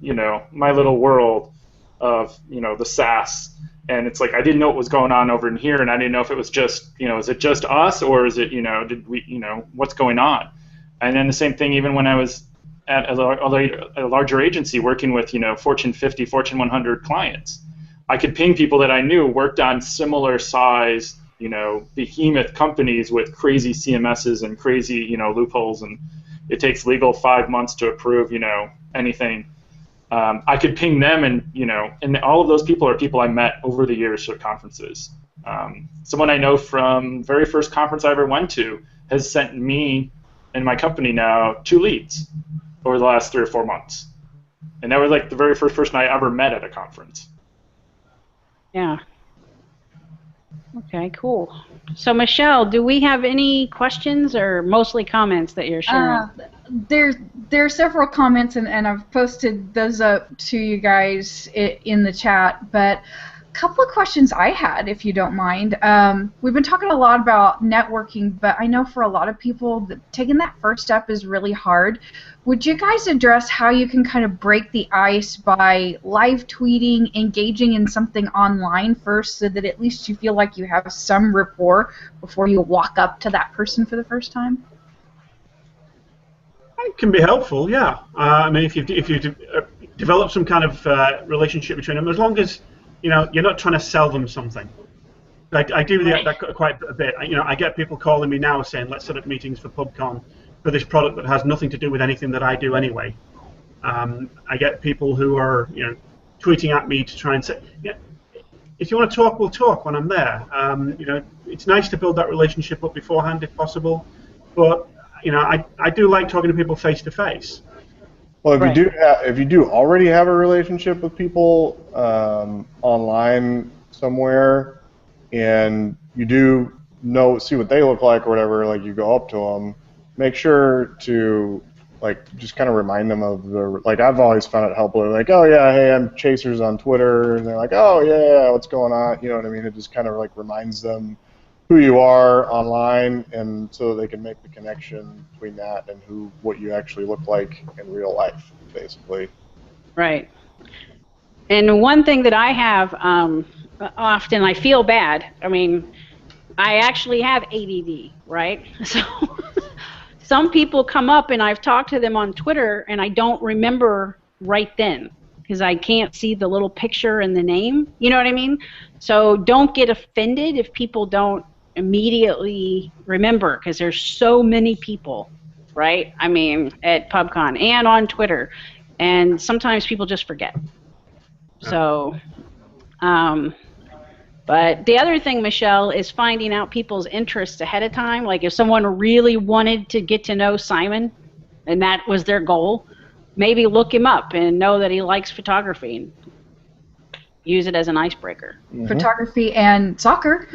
my little world of, the SaaS. And it's like I didn't know what was going on over in here, and I didn't know if it was just, is it just us, or is it, did we, what's going on? And then the same thing even when I was at a larger agency working with, Fortune 50, Fortune 100 clients. I could ping people that I knew worked on similar size, behemoth companies with crazy CMSs and crazy, loopholes, and it takes legal 5 months to approve, anything. I could ping them, and all of those people are people I met over the years at conferences. Someone I know from very first conference I ever went to has sent me and my company now 2 leads over the last 3 or 4 months. And that was like the very first person I ever met at a conference. Yeah. Okay, cool. So Michelle, do we have any questions or mostly comments that you're sharing? There are several comments, and I've posted those up to you guys in the chat, but a couple of questions I had, if you don't mind. We've been talking a lot about networking, but I know for a lot of people, taking that first step is really hard. Would you guys address how you can kind of break the ice by live tweeting, engaging in something online first, so that at least you feel like you have some rapport before you walk up to that person for the first time? It can be helpful, yeah. I mean, if you develop some kind of relationship between them, as long as you're not trying to sell them something. I do that quite a bit. I get people calling me now saying, let's set up meetings for Pubcon for this product that has nothing to do with anything that I do anyway. I get people who are tweeting at me to try and say, if you want to talk, we'll talk when I'm there. It's nice to build that relationship up beforehand if possible, but I do like talking to people face to face. Well, if you do already have a relationship with people online somewhere, and you do see what they look like or whatever, like you go up to them, make sure to just kind of remind them of I've always found it helpful. Like, oh yeah, hey, I'm Chasers on Twitter, and they're like, oh yeah, what's going on? You know what I mean? It just kind of reminds them who you are online, and so they can make the connection between that and what you actually look like in real life, basically. Right. And one thing that I have often, I feel bad. I mean, I actually have ADD, right? So some people come up and I've talked to them on Twitter and I don't remember right then because I can't see the little picture and the name. You know what I mean? So don't get offended if people don't immediately remember, because there's so many people, right? I mean, at Pubcon and on Twitter, and sometimes people just forget. So, but the other thing, Michelle, is finding out people's interests ahead of time. Like if someone really wanted to get to know Simon, and that was their goal, maybe look him up and know that he likes photography and use it as an icebreaker. Mm-hmm. Photography and soccer.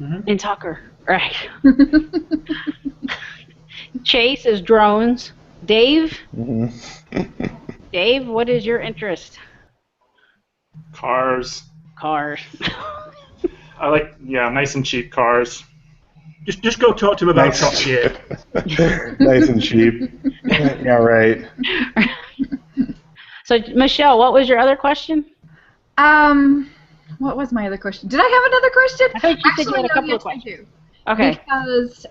Mm-hmm. And soccer, right. Chase is drones. Dave? Mm-hmm. Dave, what is your interest? Cars. Cars. I like, nice and cheap cars. Just go talk to him about Top Gear. Nice and cheap. Yeah, right. So, Michelle, what was your other question? What was my other question? Did I have another question? I think you said you had a couple of questions. Okay. Because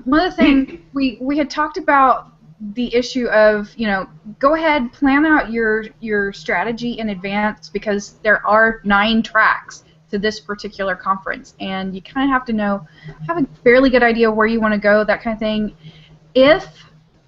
one of the things we had talked about the issue of, go ahead, plan out your strategy in advance, because there are 9 tracks to this particular conference, and you kind of have to have a fairly good idea where you want to go, that kind of thing. If,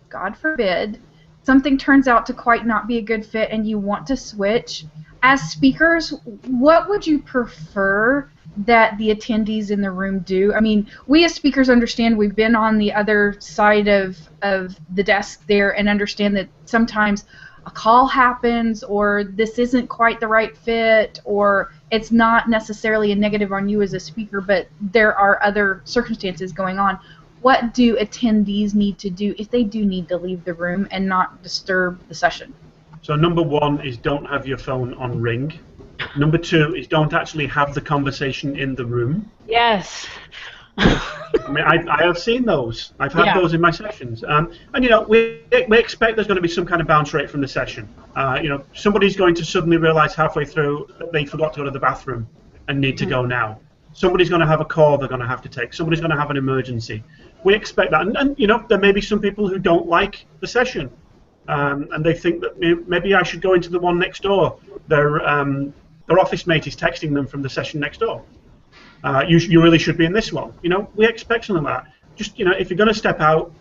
God forbid, something turns out to quite not be a good fit and you want to switch, as speakers, what would you prefer that the attendees in the room do? I mean, we as speakers understand, we've been on the other side of the desk there and understand that sometimes, a call happens, or this isn't quite the right fit, or it's not necessarily a negative on you as a speaker, but there are other circumstances going on, what do attendees need to do if they do need to leave the room and not disturb the session? So number one is don't have your phone on ring. Number two is don't actually have the conversation in the room. Yes. I mean, I have seen those. I've had those in my sessions. And, you know, we expect there's going to be some kind of bounce rate from the session. You know, somebody's going to suddenly realize halfway through that they forgot to go to the bathroom and need to go now. Somebody's going to have a call they're going to have to take. Somebody's going to have an emergency. We expect that. And you know, there may be some people who don't like the session. And they think that maybe I should go into the one next door. Their office mate is texting them from the session next door. You really should be in this one. You know, we expect something like that. Just, you know, if you're going to step out,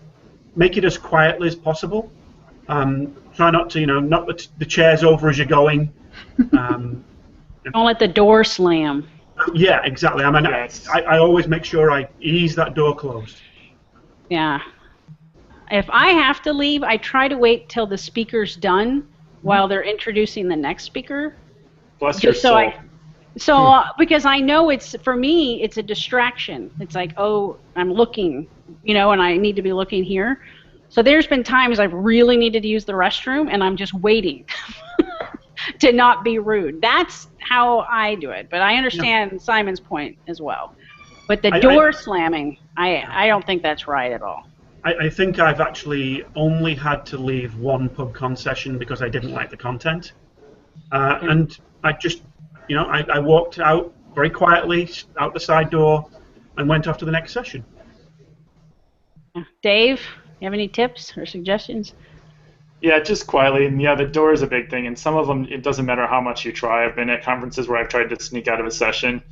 make it as quietly as possible. Try not to, you know, knock the chairs over as you're going. Don't let the door slam. Yeah, exactly. I mean, I always make sure I ease that door closed. Yeah. If I have to leave, I try to wait till the speaker's done while they're introducing the next speaker. Bless your soul. Because I know for me, it's a distraction. It's like, oh, I'm looking, you know, and I need to be looking here. So there's been times I've really needed to use the restroom, and I'm just waiting to not be rude. That's how I do it. But I understand Simon's point as well. But the door slamming, I don't think that's right at all. I think I've actually only had to leave one Pubcon session because I didn't like the content. And I just, you know, I walked out very quietly, out the side door, and went off to the next session. Dave, you have any tips or suggestions? Yeah, just quietly. And yeah, the door is a big thing. And some of them, it doesn't matter how much you try. I've been at conferences where I've tried to sneak out of a session.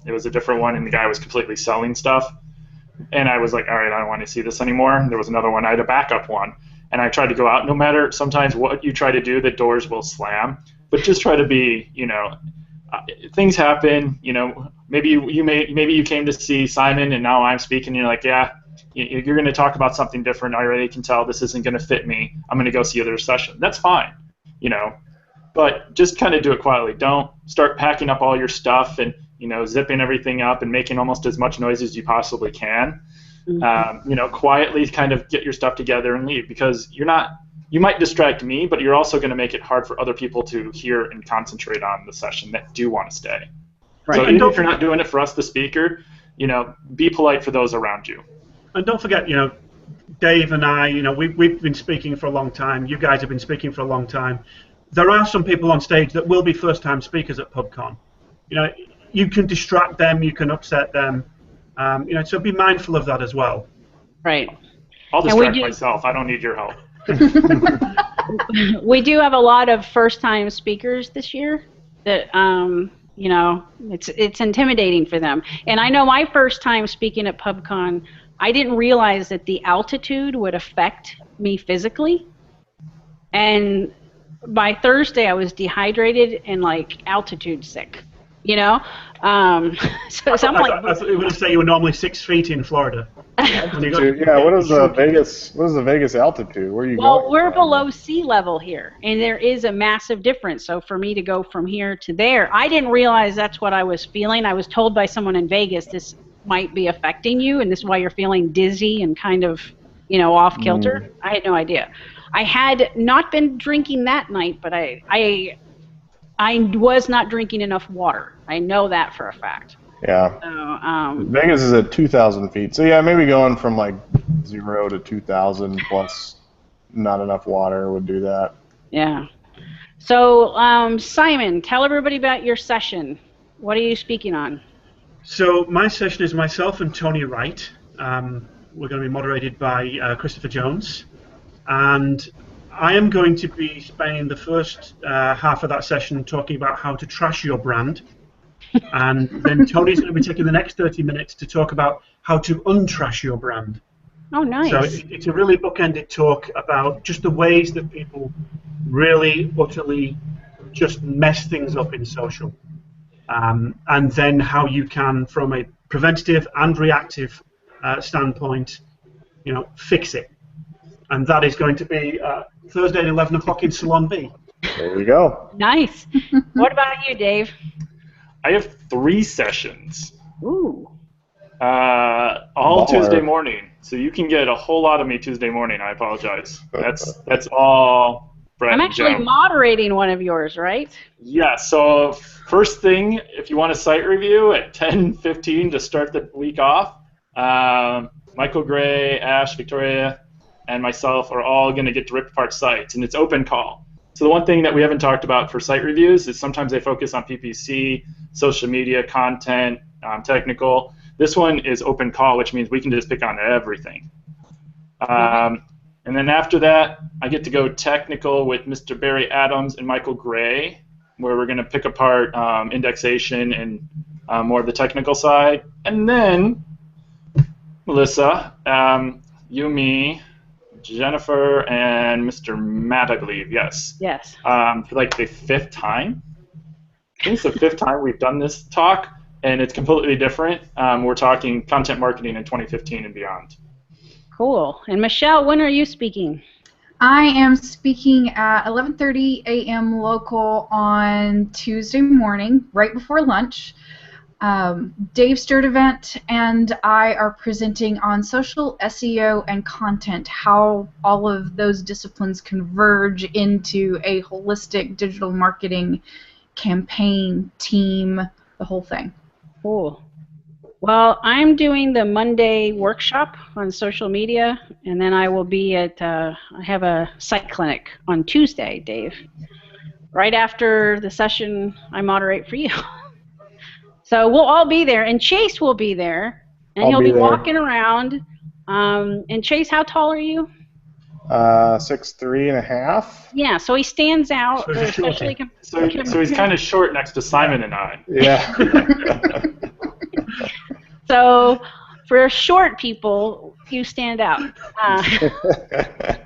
It was a different one, and the guy was completely selling stuff. And I was like, all right, I don't want to see this anymore. And there was another one. I had a backup one. And I tried to go out. No matter sometimes what you try to do, the doors will slam. But just try to be, you know, things happen. You know, maybe you came to see Simon, and now I'm speaking. And you're like, yeah, you're going to talk about something different. I already can tell this isn't going to fit me. I'm going to go see other session. That's fine, you know. But just kind of do it quietly. Don't start packing up all your stuff and, you know, zipping everything up and making almost as much noise as you possibly can. You know, quietly kind of get your stuff together and leave, because you might distract me, but you're also going to make it hard for other people to hear and concentrate on the session that do want to stay. Right. So even if you're not doing it for us, the speaker, you know, be polite for those around you. And don't forget, you know, Dave and I, you know, we've been speaking for a long time. You guys have been speaking for a long time. There are some people on stage that will be first-time speakers at Pubcon. You know, you can distract them, you can upset them. You know, so be mindful of that as well. Right. I'll distract myself. I don't need your help. We do have a lot of first-time speakers this year that, you know, it's intimidating for them. And I know my first time speaking at Pubcon, I didn't realize that the altitude would affect me physically. And by Thursday, I was dehydrated and, like, altitude sick. You know, so I'm like. I was going to say you were normally 6 feet in Florida. Yeah, what is the Vegas? What is the Vegas altitude? Where are you going? Well, we're below sea level here, and there is a massive difference. So for me to go from here to there, I didn't realize that's what I was feeling. I was told by someone in Vegas this might be affecting you, and this is why you're feeling dizzy and kind of, you know, off kilter. I had no idea. I had not been drinking that night, but I was not drinking enough water. I know that for a fact. Yeah. So, Vegas is at 2,000 feet. So, yeah, maybe going from like 0 to 2,000 plus not enough water would do that. Yeah. So, Simon, tell everybody about your session. What are you speaking on? So, my session is myself and Tony Wright. We're going to be moderated by Christopher Jones. And I am going to be spending the first half of that session talking about how to trash your brand. And then Tony's going to be taking the next 30 minutes to talk about how to untrash your brand. Oh, nice. So it's a really bookended talk about just the ways that people really, utterly just mess things up in social. And then how you can, from a preventative and reactive standpoint, you know, fix it. and that is going to be Thursday at 11 o'clock in Salon B. There you go. Nice. What about you, Dave? I have 3 sessions. Ooh. All Baller. Tuesday morning. So you can get a whole lot of me Tuesday morning. I apologize. That's all Brett I'm and actually Joe. moderating one of yours, right? Yeah, so first thing, if you want a site review at 10:15 to start the week off, Michael Gray, Ash, Victoria, and myself are all going to get to rip apart sites, and it's open call. So the one thing that we haven't talked about for site reviews is sometimes they focus on PPC, social media, content, technical. This one is open call, which means we can just pick on everything. And then after that, I get to go technical with Mr. Barry Adams and Michael Gray, where we're going to pick apart indexation and more of the technical side. And then, Melissa, you, me, Jennifer, and Mr. Matt, I believe, yes. Yes. For like the 5th time. I think it's the 5th time we've done this talk, and it's completely different. We're talking content marketing in 2015 and beyond. Cool. And Michelle, when are you speaking? I am speaking at 11:30 a.m. local on Tuesday morning, right before lunch. Dave Sturdivant and I are presenting on social SEO and content, how all of those disciplines converge into a holistic digital marketing campaign, team, the whole thing. Cool. Well, I'm doing the Monday workshop on social media, and then I will be at, I have a site clinic on Tuesday, Dave, right after the session I moderate for you. So we'll all be there, and Chase will be there, and I'll he'll be be there. walking around. And Chase, how tall are you? 6'3.5". Yeah, so he stands out, So he's short. especially So he's kind of short next to Simon and I. Yeah. So for short people, you stand out.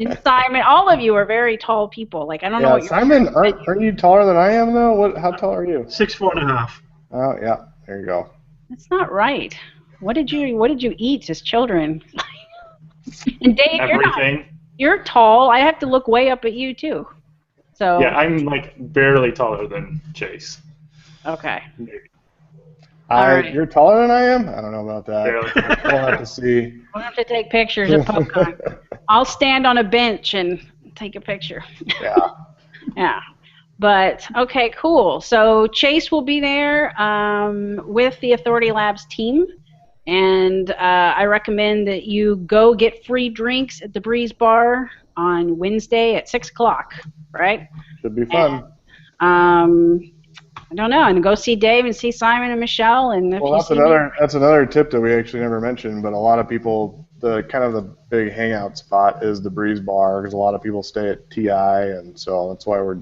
And Simon, all of you are very tall people. Like, I don't know Yeah, what you're... Simon, aren't you taller than I am though? How tall are you? 6'4.5". Oh yeah, there you go. That's not right. What did you eat as children? And Dave, Everything. you're tall. I have to look way up at you too. So Yeah, I'm like barely taller than Chase. okay. Maybe. Alright. You're taller than I am? I don't know about that. Barely. We'll have to see. We'll have to take pictures of Pubcon. I'll stand on a bench and take a picture. Yeah. Yeah. But, okay, cool. So Chase will be there with the AuthorityLabs team. And I recommend that you go get free drinks at the Breeze Bar on Wednesday at 6 o'clock, right? Should be fun. And, I don't know, and go see Dave and see Simon and Michelle. And if Well, you that's see that's another tip that we actually never mentioned, but a lot of people, the big hangout spot is the Breeze Bar, because a lot of people stay at TI, and so that's why we're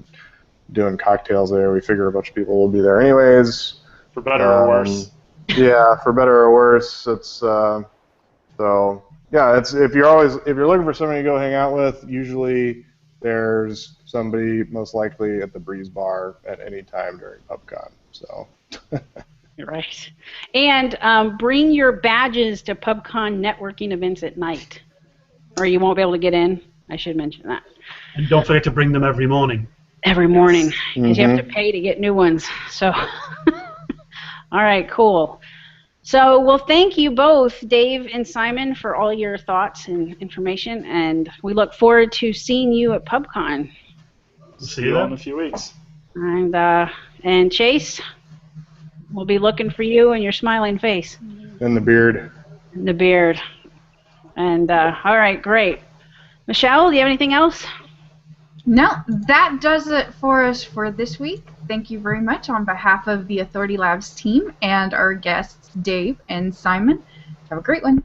doing cocktails there. We figure a bunch of people will be there anyways. For better or worse. Yeah, for better or worse. It's so yeah. It's if you're looking for somebody to go hang out with, usually there's somebody most likely at the Breeze Bar at any time during Pubcon. So. Right. And bring your badges to Pubcon networking events at night, or you won't be able to get in. I should mention that. And don't forget to bring them every morning. Every morning, because you have Mm-hmm. to pay to get new ones. So, all right, cool. So, well, thank you both, Dave and Simon, for all your thoughts and information, and we look forward to seeing you at Pubcon. See you you all in then. a few weeks. And Chase, we'll be looking for you and your smiling face. And the beard. And the beard. And, all right, great. Michelle, do you have anything else? No, that does it for us for this week. Thank you very much on behalf of the AuthorityLabs team and our guests, Dave and Simon. Have a great one.